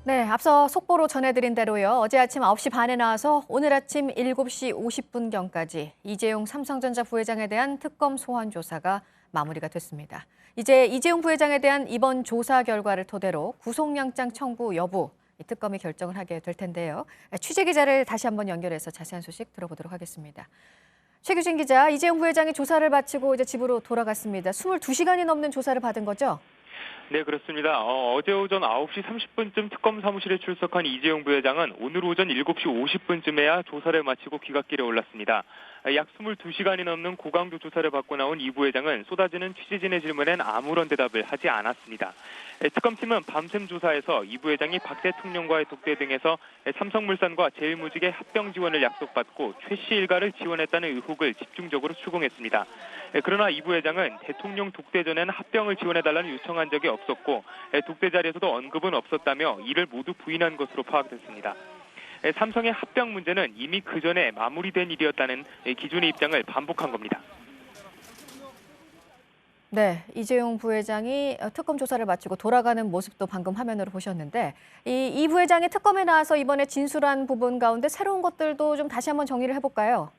네, 앞서 속보로 전해드린 대로요. 어제 아침 9시 반에 나와서 오늘 아침 7시 50분경까지 이재용 삼성전자 부회장에 대한 특검 소환 조사가 마무리가 됐습니다. 이제 이재용 부회장에 대한 이번 조사 결과를 토대로 구속영장 청구 여부, 이 특검이 결정을 하게 될 텐데요. 취재 기자를 다시 한번 연결해서 자세한 소식 들어보도록 하겠습니다. 최규진 기자, 이재용 부회장이 조사를 마치고 이제 집으로 돌아갔습니다. 22시간이 넘는 조사를 받은 거죠? 네, 그렇습니다. 어제 오전 9시 30분쯤 특검 사무실에 출석한 이재용 부회장은 오늘 오전 7시 50분쯤에야 조사를 마치고 귀갓길에 올랐습니다. 약 22시간이 넘는 고강도 조사를 받고 나온 이 부회장은 쏟아지는 취재진의 질문엔 아무런 대답을 하지 않았습니다. 특검팀은 밤샘 조사에서 이 부회장이 박 대통령과의 독대 등에서 삼성물산과 제일모직의 합병 지원을 약속받고 최 씨 일가를 지원했다는 의혹을 집중적으로 추궁했습니다. 그러나 이 부회장은 대통령 독대 전에는 합병을 지원해달라는 요청한 적이 없었고 독대 자리에서도 언급은 없었다며 이를 모두 부인한 것으로 파악됐습니다. 삼성의 합병 문제는 이미 그 전에 마무리된 일이었다는 기존의 입장을 반복한 겁니다. 네, 이재용 부회장이 특검 조사를 마치고 돌아가는 모습도 방금 화면으로 보셨는데 이 부회장이 특검에 나와서 이번에 진술한 부분 가운데 새로운 것들도 좀 다시 한번 정리를 해볼까요?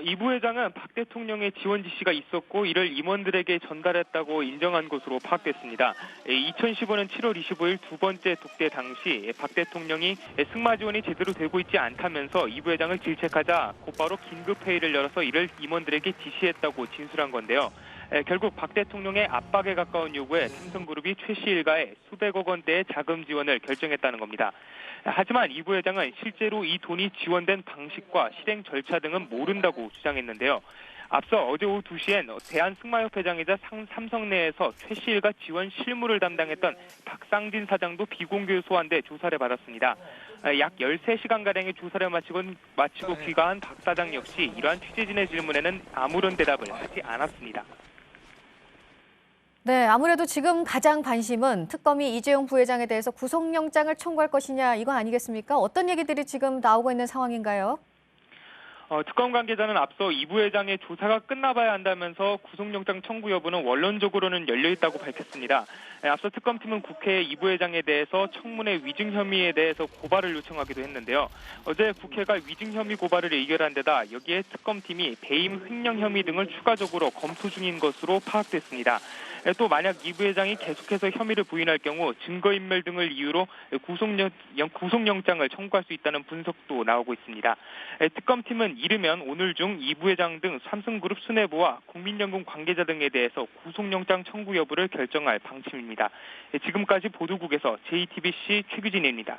이 부회장은 박 대통령의 지원 지시가 있었고 이를 임원들에게 전달했다고 인정한 것으로 파악됐습니다. 2015년 7월 25일 두 번째 독대 당시 박 대통령이 승마 지원이 제대로 되고 있지 않다면서 이 부회장을 질책하자 곧바로 긴급회의를 열어서 이를 임원들에게 지시했다고 진술한 건데요. 결국 박 대통령의 압박에 가까운 요구에 삼성그룹이 최 씨 일가에 수백억 원대의 자금 지원을 결정했다는 겁니다. 하지만 이 부회장은 실제로 이 돈이 지원된 방식과 실행 절차 등은 모른다고 주장했는데요. 앞서 어제 오후 2시엔 대한승마협회장이자 삼성 내에서 최 씨 일가 지원 실무를 담당했던 박상진 사장도 비공개 소환돼 조사를 받았습니다. 약 13시간가량의 조사를 마치고 귀가한 박 사장 역시 이러한 취재진의 질문에는 아무런 대답을 하지 않았습니다. 네, 아무래도 지금 가장 관심은 특검이 이재용 부회장에 대해서 구속영장을 청구할 것이냐 이거 아니겠습니까? 어떤 얘기들이 지금 나오고 있는 상황인가요? 특검 관계자는 앞서 이 부회장의 조사가 끝나봐야 한다면서 구속영장 청구 여부는 원론적으로는 열려있다고 밝혔습니다. 앞서 특검팀은 국회에 이 부회장에 대해서 청문회 위증 혐의에 대해서 고발을 요청하기도 했는데요. 어제 국회가 위증 혐의 고발을 의결한 데다 여기에 특검팀이 배임 횡령 혐의 등을 추가적으로 검토 중인 것으로 파악됐습니다. 또 만약 이 부회장이 계속해서 혐의를 부인할 경우 증거인멸 등을 이유로 구속영장을 청구할 수 있다는 분석도 나오고 있습니다. 특검팀은 이르면 오늘 중 이 부회장 등 삼성그룹 수뇌부와 국민연금 관계자 등에 대해서 구속영장 청구 여부를 결정할 방침입니다. 지금까지 보도국에서 JTBC 최규진입니다.